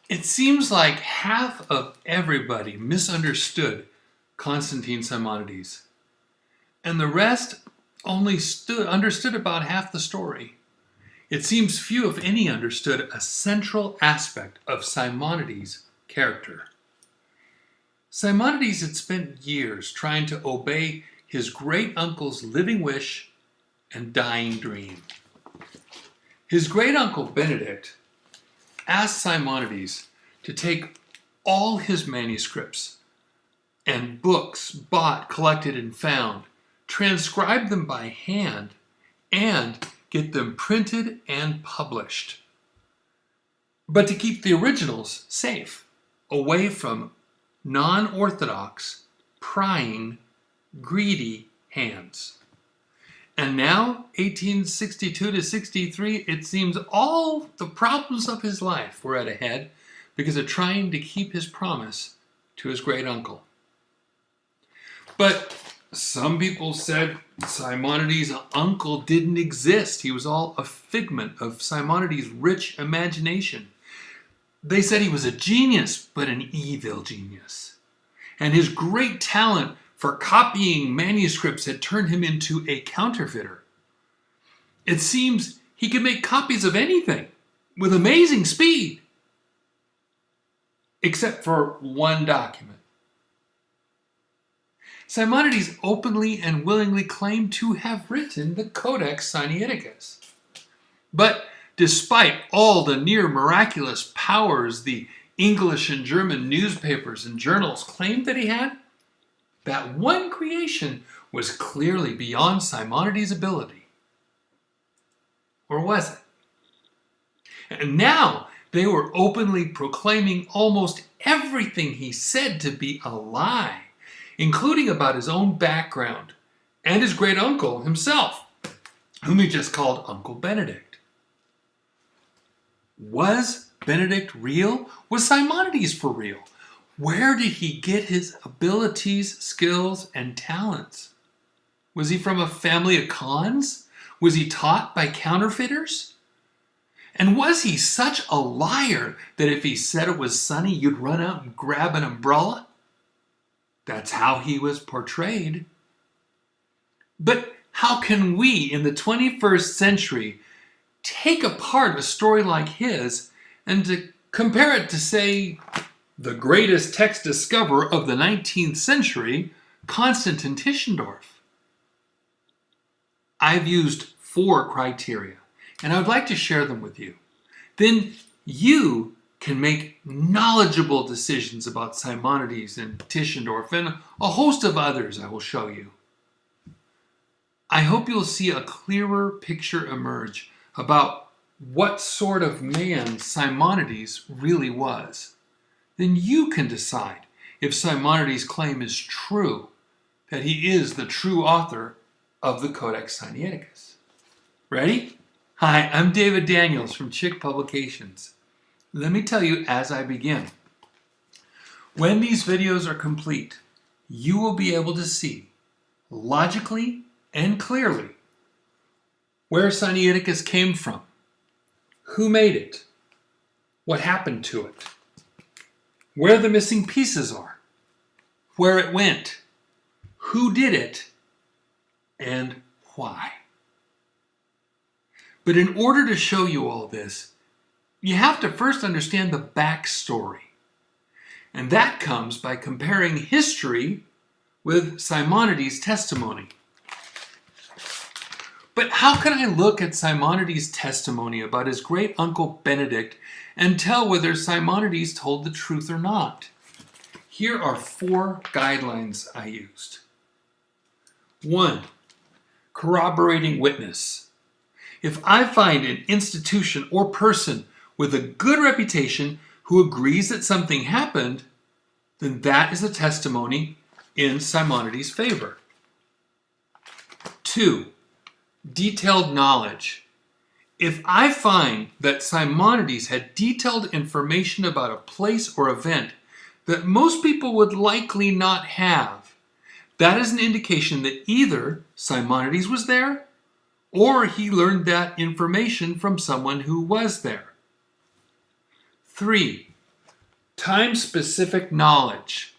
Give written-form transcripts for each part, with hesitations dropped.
It seems like half of everybody misunderstood Constantine Simonides, and the rest only understood about half the story. It seems few, if any, understood a central aspect of Simonides' character. Simonides had spent years trying to obey his great-uncle's living wish and dying dream. His great-uncle Benedict asked Simonides to take all his manuscripts and books bought, collected, and found, transcribe them by hand, and get them printed and published. But to keep the originals safe, away from non-orthodox, prying, greedy hands. And now, 1862 to 63, it seems all the problems of his life were at a head because of trying to keep his promise to his great uncle. But some people said Simonides' uncle didn't exist. He was all a figment of Simonides' rich imagination. They said he was a genius, but an evil genius. And his great talent for copying manuscripts had turned him into a counterfeiter. It seems he could make copies of anything with amazing speed, except for one document. Simonides openly and willingly claimed to have written the Codex Sinaiticus. But despite all the near miraculous powers the English and German newspapers and journals claimed that he had, that one creation was clearly beyond Simonides' ability. Or was it? And now they were openly proclaiming almost everything he said to be a lie, including about his own background and his great uncle himself, whom he just called Uncle Benedict. Was Benedict real? Was Simonides for real? Where did he get his abilities, skills, and talents? Was he from a family of cons? Was he taught by counterfeiters? And was he such a liar that if he said it was sunny, you'd run out and grab an umbrella? That's how he was portrayed. But how can we, in the 21st century, take apart a story like his and to compare it to, say, the greatest text discoverer of the 19th century, Constantine Tischendorf? I've used 4 criteria, and I would like to share them with you. Then you can make knowledgeable decisions about Simonides and Tischendorf and a host of others I will show you. I hope you'll see a clearer picture emerge about what sort of man Simonides really was. Then you can decide if Simonides' claim is true, that he is the true author of the Codex Sinaiticus. Ready? Hi, I'm David Daniels from Chick Publications. Let me tell you as I begin. When these videos are complete, you will be able to see, logically and clearly, where Sinaiticus came from, who made it, what happened to it, where the missing pieces are, where it went, who did it, and why. But in order to show you all this, you have to first understand the backstory. And that comes by comparing history with Simonides' testimony. But how can I look at Simonides' testimony about his great uncle Benedict and tell whether Simonides told the truth or not? Here are 4 guidelines I used. 1. Corroborating witness. If I find an institution or person with a good reputation who agrees that something happened, then that is a testimony in Simonides' favor. 2. Detailed knowledge. If I find that Simonides had detailed information about a place or event that most people would likely not have, that is an indication that either Simonides was there or he learned that information from someone who was there. 3. time-specific knowledge.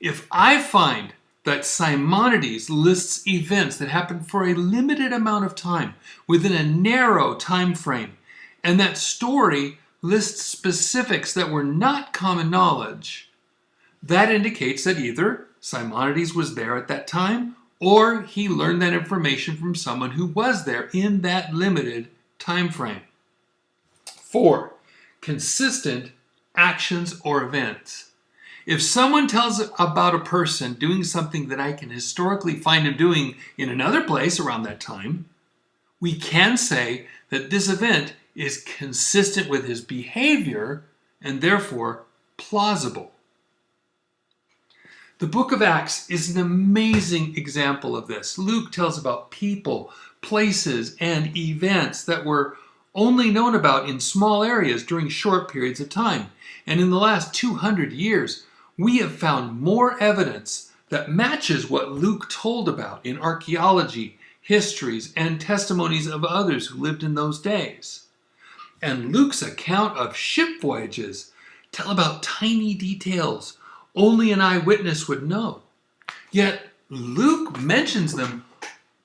If I find that Simonides lists events that happened for a limited amount of time within a narrow time frame, and that story lists specifics that were not common knowledge, that indicates that either Simonides was there at that time or he learned that information from someone who was there in that limited time frame. 4. Consistent actions or events. If someone tells about a person doing something that I can historically find him doing in another place around that time, we can say that this event is consistent with his behavior and therefore plausible. The book of Acts is an amazing example of this. Luke tells about people, places, and events that were only known about in small areas during short periods of time. And in the last 200 years, we have found more evidence that matches what Luke told about in archaeology, histories, and testimonies of others who lived in those days. And Luke's account of ship voyages tell about tiny details only an eyewitness would know. Yet Luke mentions them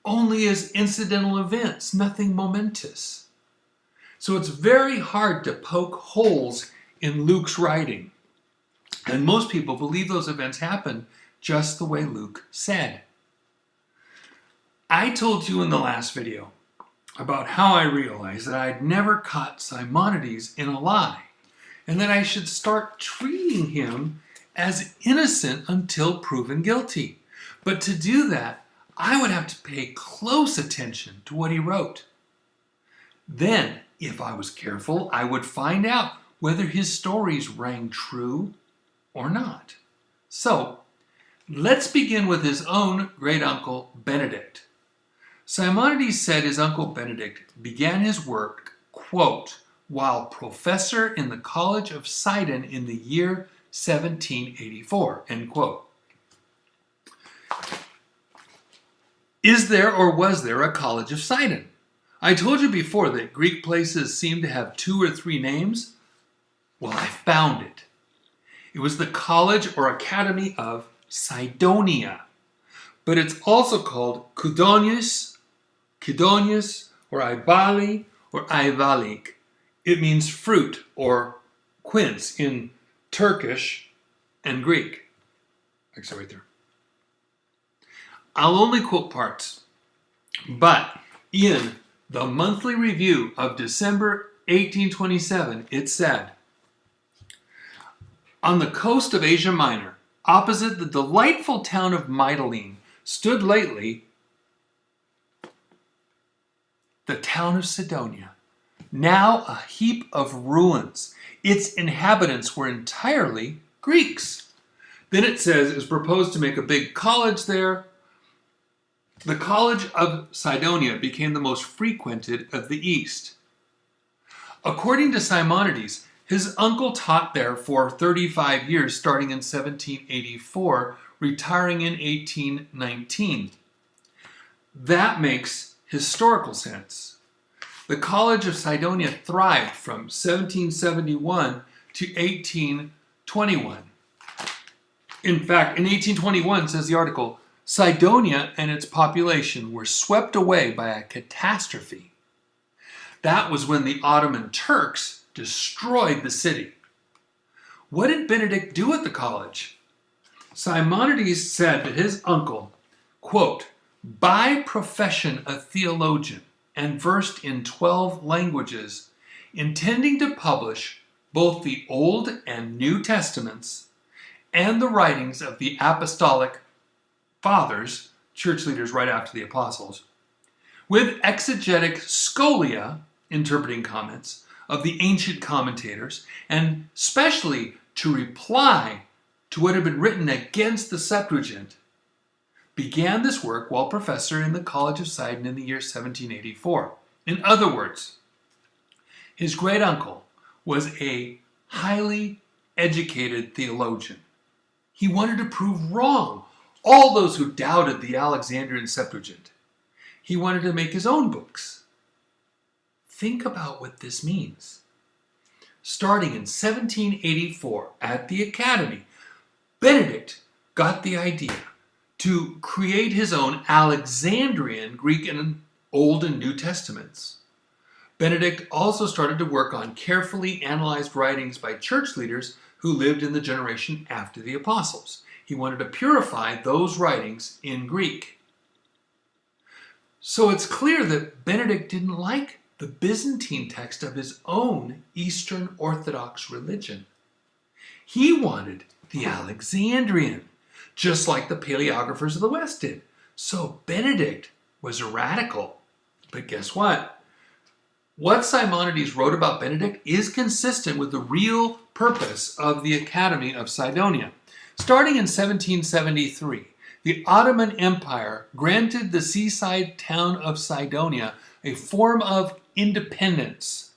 only as incidental events, nothing momentous. So it's very hard to poke holes in Luke's writing. And most people believe those events happened just the way Luke said. I told you in the last video about how I realized that I'd never caught Simonides in a lie, and that I should start treating him as innocent until proven guilty. But to do that, I would have to pay close attention to what he wrote. Then, if I was careful, I would find out whether his stories rang true or not. So, let's begin with his own great-uncle Benedict. Simonides said his uncle Benedict began his work, quote, while professor in the College of Sidon in the year 1784, end quote. Is there or was there a College of Sidon? I told you before that Greek places seem to have 2 or 3 names. Well, I found it. It was the College or Academy of Sidonia, but it's also called Kudonius, or Ibali, or Ivalik. It means fruit or quince in Turkish and Greek. Actually, right there. I'll only quote parts, but in the monthly review of December 1827, it said, on the coast of Asia Minor, opposite the delightful town of Mytilene, stood lately the town of Sidonia, now a heap of ruins. Its inhabitants were entirely Greeks. Then it says it was proposed to make a big college there. The College of Sidonia became the most frequented of the East. According to Simonides, his uncle taught there for 35 years, starting in 1784, retiring in 1819. That makes historical sense. The College of Sidonia thrived from 1771 to 1821. In fact, in 1821, says the article, Sidonia and its population were swept away by a catastrophe. That was when the Ottoman Turks destroyed the city. What did Benedict do at the college? Simonides said that his uncle, quote, by profession a theologian and versed in 12 languages, intending to publish both the Old and New Testaments and the writings of the apostolic fathers, church leaders right after the apostles, with exegetic scholia, interpreting comments, of the ancient commentators, and specially to reply to what had been written against the Septuagint, began this work while professor in the College of Sidon in the year 1784. In other words, his great-uncle was a highly educated theologian. He wanted to prove wrong all those who doubted the Alexandrian Septuagint. He wanted to make his own books. Think about what this means. starting in 1784 at the Academy, Benedict got the idea to create his own Alexandrian Greek and Old and New Testaments. Benedict also started to work on carefully analyzed writings by church leaders who lived in the generation after the apostles. He wanted to purify those writings in Greek. So it's clear that Benedict didn't like the Byzantine text of his own Eastern Orthodox religion. He wanted the Alexandrian, just like the paleographers of the West did. So Benedict was a radical. But guess what? What Simonides wrote about Benedict is consistent with the real purpose of the Academy of Cydonia. Starting in 1773, the Ottoman Empire granted the seaside town of Cydonia a form of independence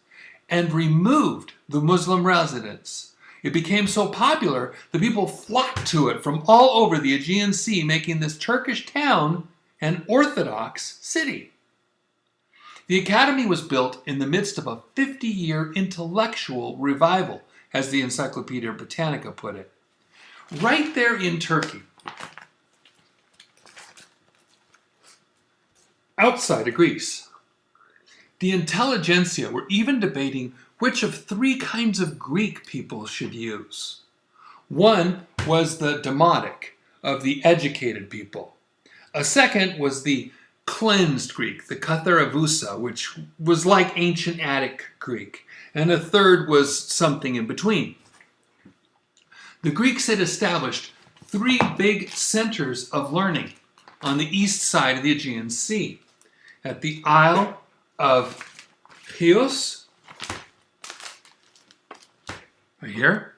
and removed the Muslim residents. It became so popular that people flocked to it from all over the Aegean Sea, making this Turkish town an Orthodox city. The Academy was built in the midst of a 50-year intellectual revival, as the Encyclopedia Britannica put it. Right there in Turkey, outside of Greece, the intelligentsia were even debating which of three kinds of Greek people should use. One was the Demotic, of the educated people. A second was the cleansed Greek, the Katharavousa, which was like ancient Attic Greek. And a third was something in between. The Greeks had established three big centers of learning on the east side of the Aegean Sea. At the Isle of Chios, right here.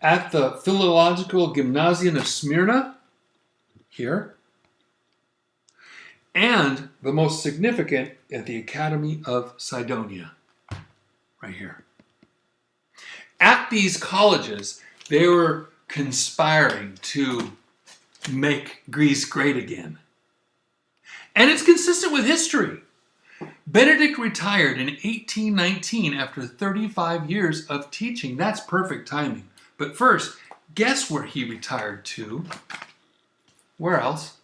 At the Philological Gymnasium of Smyrna, here. And the most significant at the Academy of Cydonia, right here. At these colleges, they were conspiring to make Greece great again. And it's consistent with history. Benedict retired in 1819 after 35 years of teaching. That's perfect timing. But first, guess where he retired to? Where else?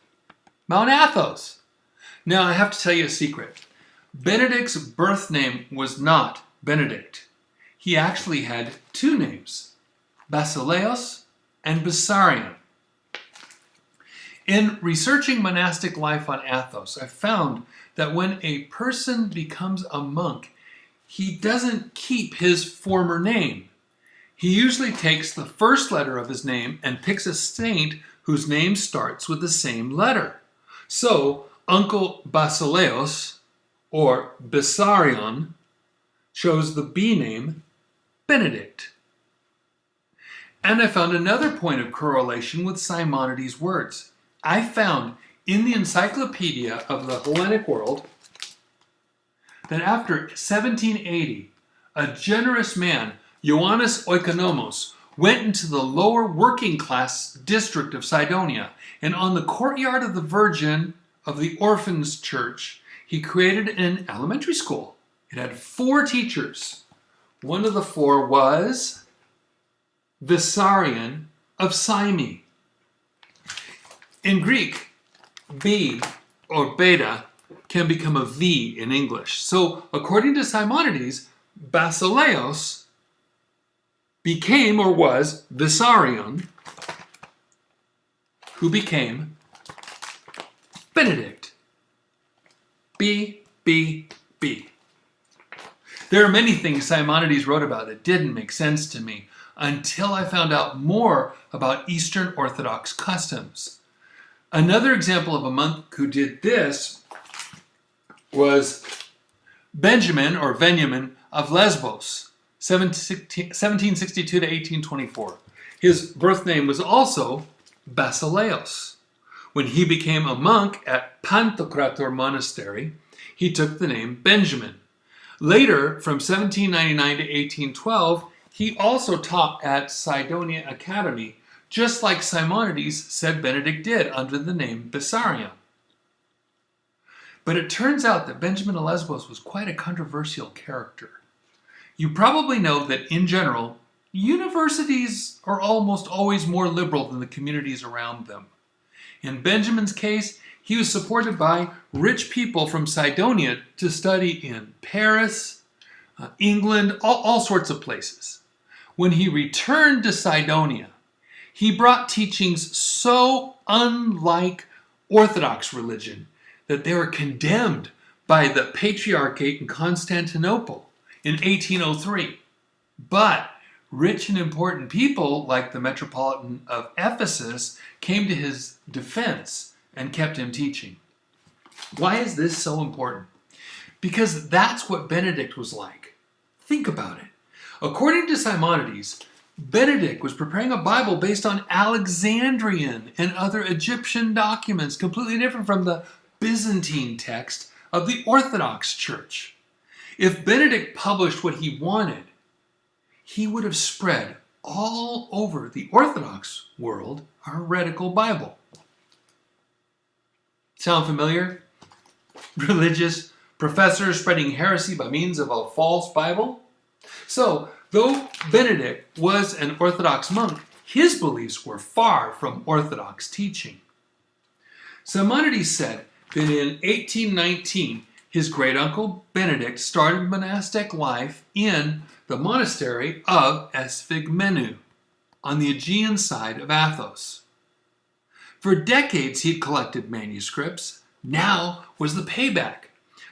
Mount Athos. Now, I have to tell you a secret. Benedict's birth name was not Benedict. He actually had two names, Basileus and Bessarion. In researching monastic life on Athos, I found that when a person becomes a monk, he doesn't keep his former name. He usually takes the first letter of his name and picks a saint whose name starts with the same letter. So, Uncle Basileus, or Bessarion, chose the B name Benedict. And I found another point of correlation with Simonides' words. I found in the Encyclopedia of the Hellenic World that after 1780, a generous man, Ioannis Oikonomos, went into the lower working class district of Cydonia, and on the courtyard of the Virgin of the Orphans Church, he created an elementary school. It had 4 teachers. One of the 4 was Bessarion of Syme. In Greek, B or beta can become a V in English. So according to Simonides, Basileus became or was Bessarion, who became Benedict. B, B, B. There are many things Simonides wrote about that didn't make sense to me until I found out more about Eastern Orthodox customs. Another example of a monk who did this was Benjamin or Benjamin of Lesbos, 1762 to 1824. His birth name was also Basileus. When he became a monk at Pantocrator Monastery, he took the name Benjamin. Later, from 1799 to 1812, he also taught at Cydonia Academy, just like Simonides said Benedict did under the name Bessarion. But it turns out that Benjamin of Lesbos was quite a controversial character. You probably know that in general, universities are almost always more liberal than the communities around them. In Benjamin's case, he was supported by rich people from Sidonia to study in Paris, England, all sorts of places. When he returned to Sidonia, he brought teachings so unlike Orthodox religion that they were condemned by the Patriarchate in Constantinople in 1803. But rich and important people like the Metropolitan of Ephesus came to his defense and kept him teaching. Why is this so important? Because that's what Benedict was like. Think about it. According to Simonides, Benedict was preparing a Bible based on Alexandrian and other Egyptian documents, completely different from the Byzantine text of the Orthodox Church. If Benedict published what he wanted, he would have spread all over the Orthodox world a heretical Bible. Sound familiar? Religious professors spreading heresy by means of a false Bible? So, though Benedict was an Orthodox monk, his beliefs were far from Orthodox teaching. Simonides said that in 1819, his great-uncle Benedict started monastic life in the monastery of Esphigmenou on the Aegean side of Athos. For decades he had collected manuscripts. Now was the payback.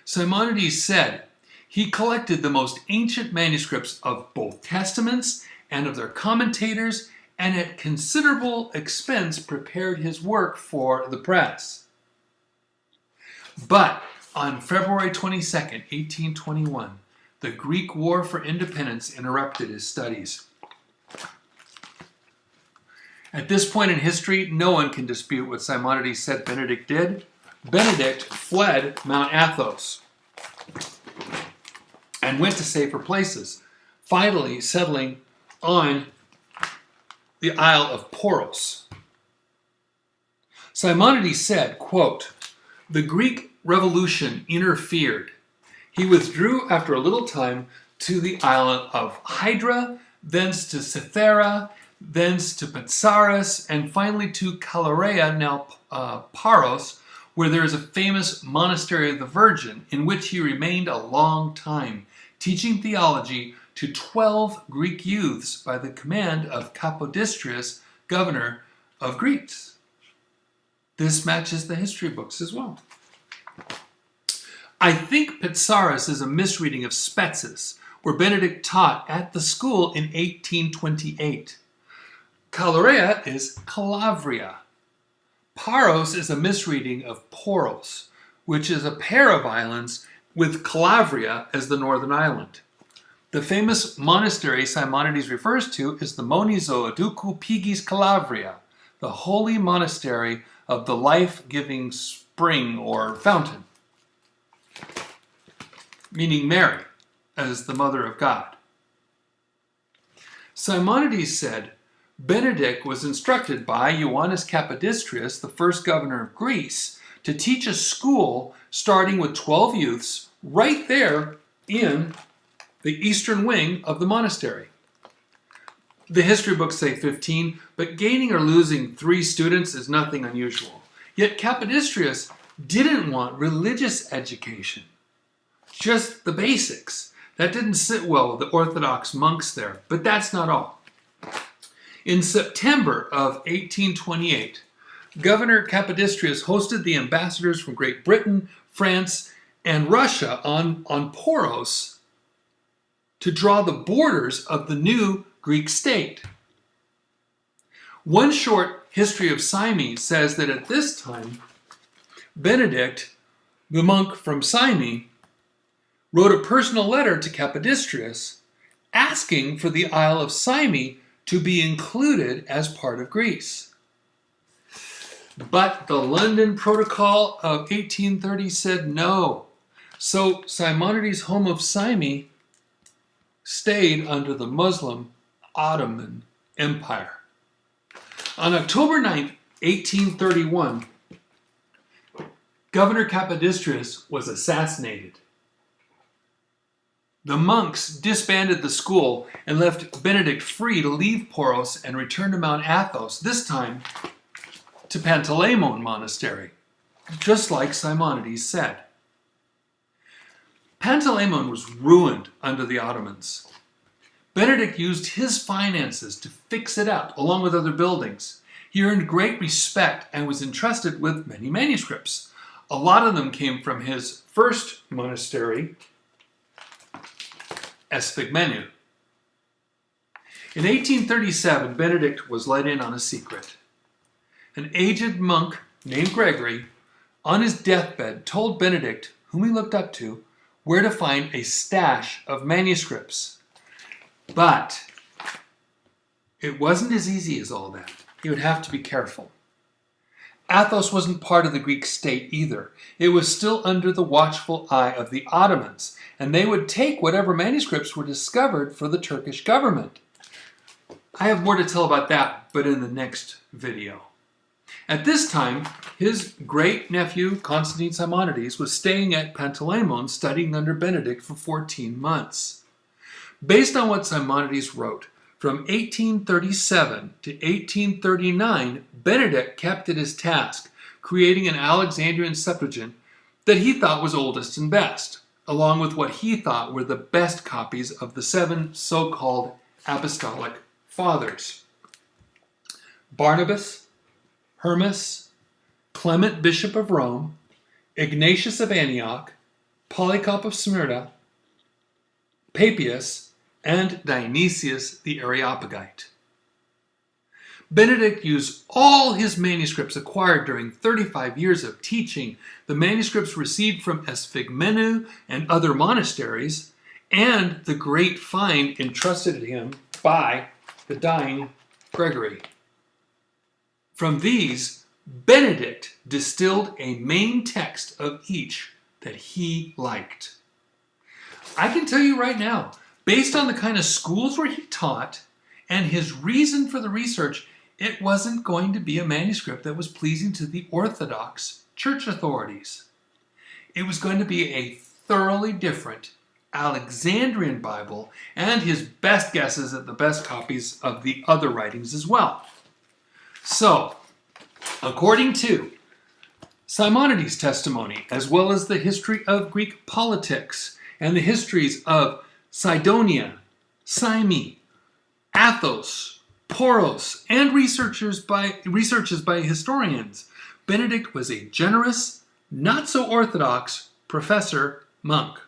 Simonides said he collected the most ancient manuscripts of both testaments and of their commentators, and at considerable expense prepared his work for the press. But on February 22nd, 1821, the Greek War for Independence interrupted his studies. At this point in history, no one can dispute what Simonides said Benedict did. Benedict fled Mount Athos and went to safer places, finally settling on the Isle of Poros. Simonides said, quote, "The Greek Revolution interfered. He withdrew after a little time to the island of Hydra, thence to Cythera, thence to Patsaris, and finally to Calarea, now Paros, where there is a famous monastery of the Virgin, in which he remained a long time, teaching theology to 12 Greek youths by the command of Capodistrias, governor of Greece." This matches the history books as well. I think Patsaris is a misreading of Spetses, where Benedict taught at the school in 1828. Calarea is Calabria. Paros is a misreading of Poros, which is a pair of islands with Calabria as the northern island. The famous monastery Simonides refers to is the Monizo Educu Pigis Calabria, the holy monastery of the life-giving spring or fountain, meaning Mary as the mother of God. Simonides said Benedict was instructed by Ioannis Capodistrias, the first governor of Greece, to teach a school starting with 12 youths right there in the eastern wing of the monastery. The history books say 15, but gaining or losing 3 students is nothing unusual. Yet Capodistrias didn't want religious education, just the basics. That didn't sit well with the Orthodox monks there, but that's not all. In September of 1828, Governor Capodistrias hosted the ambassadors from Great Britain, France, and Russia on Poros to draw the borders of the new Greek state. One short history of Syme says that at this time, Benedict, the monk from Syme, wrote a personal letter to Capodistrias asking for the Isle of Syme to be included as part of Greece. But the London Protocol of 1830 said no. So Simonides' home of Syme stayed under the Muslim Ottoman Empire. On October 9th, 1831, Governor Capodistrias was assassinated. The monks disbanded the school and left Benedict free to leave Poros and return to Mount Athos, this time to Panteleimon Monastery, just like Simonides said. Panteleimon was ruined under the Ottomans. Benedict used his finances to fix it up, along with other buildings. He earned great respect and was entrusted with many manuscripts. A lot of them came from his first monastery, Esphigmenu. In 1837, Benedict was let in on a secret. An aged monk named Gregory, on his deathbed, told Benedict, whom he looked up to, where to find a stash of manuscripts. But it wasn't as easy as all that. He would have to be careful. Athos wasn't part of the Greek state either. It was still under the watchful eye of the Ottomans, and they would take whatever manuscripts were discovered for the Turkish government. I have more to tell about that, but in the next video. At this time, his great-nephew, Constantine Simonides, was staying at Panteleimon studying under Benedict for 14 months. Based on what Simonides wrote, from 1837 to 1839, Benedict kept at his task, creating an Alexandrian Septuagint that he thought was oldest and best, along with what he thought were the best copies of the 7 so-called apostolic fathers: Barnabas, Hermas, Clement, Bishop of Rome, Ignatius of Antioch, Polycarp of Smyrna, Papias, and Dionysius the Areopagite. Benedict used all his manuscripts acquired during 35 years of teaching, the manuscripts received from Esphigmenu and other monasteries, and the great find entrusted to him by the dying Gregory. From these, Benedict distilled a main text of each that he liked. I can tell you right now, based on the kind of schools where he taught and his reason for the research, it wasn't going to be a manuscript that was pleasing to the Orthodox church authorities. It was going to be a thoroughly different Alexandrian Bible, and his best guesses at the best copies of the other writings as well. So, according to Simonides' testimony, as well as the history of Greek politics and the histories of Cydonia, Syme, Athos, Poros, and researches by historians, Benedict was a generous, not so orthodox professor monk.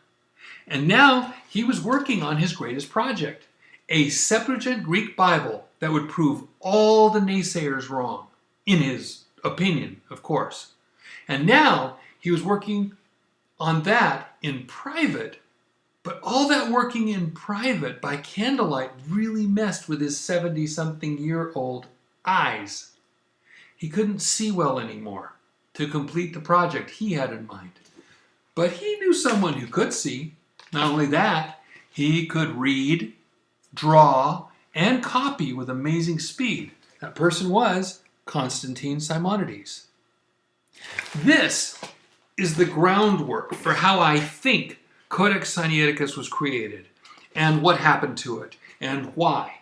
And now he was working on his greatest project, a Septuagint Greek Bible that would prove all the naysayers wrong, in his opinion, of course. And now he was working on that in private, but all that working in private by candlelight really messed with his 70-something-year-old eyes. He couldn't see well anymore to complete the project he had in mind. But he knew someone who could see. Not only that, he could read, draw, and copy with amazing speed. That person was Constantine Simonides. This is the groundwork for how I think Codex Sinaiticus was created, and what happened to it, and why.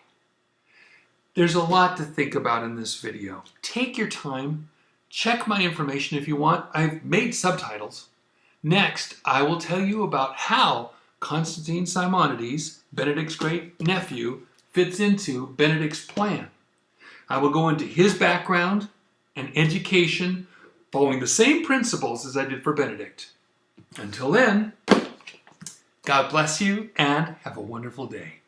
There's a lot to think about in this video. Take your time, check my information if you want. I've made subtitles. Next, I will tell you about how Constantine Simonides, Benedict's great nephew, fits into Benedict's plan. I will go into his background and education, following the same principles as I did for Benedict. Until then, God bless you and have a wonderful day.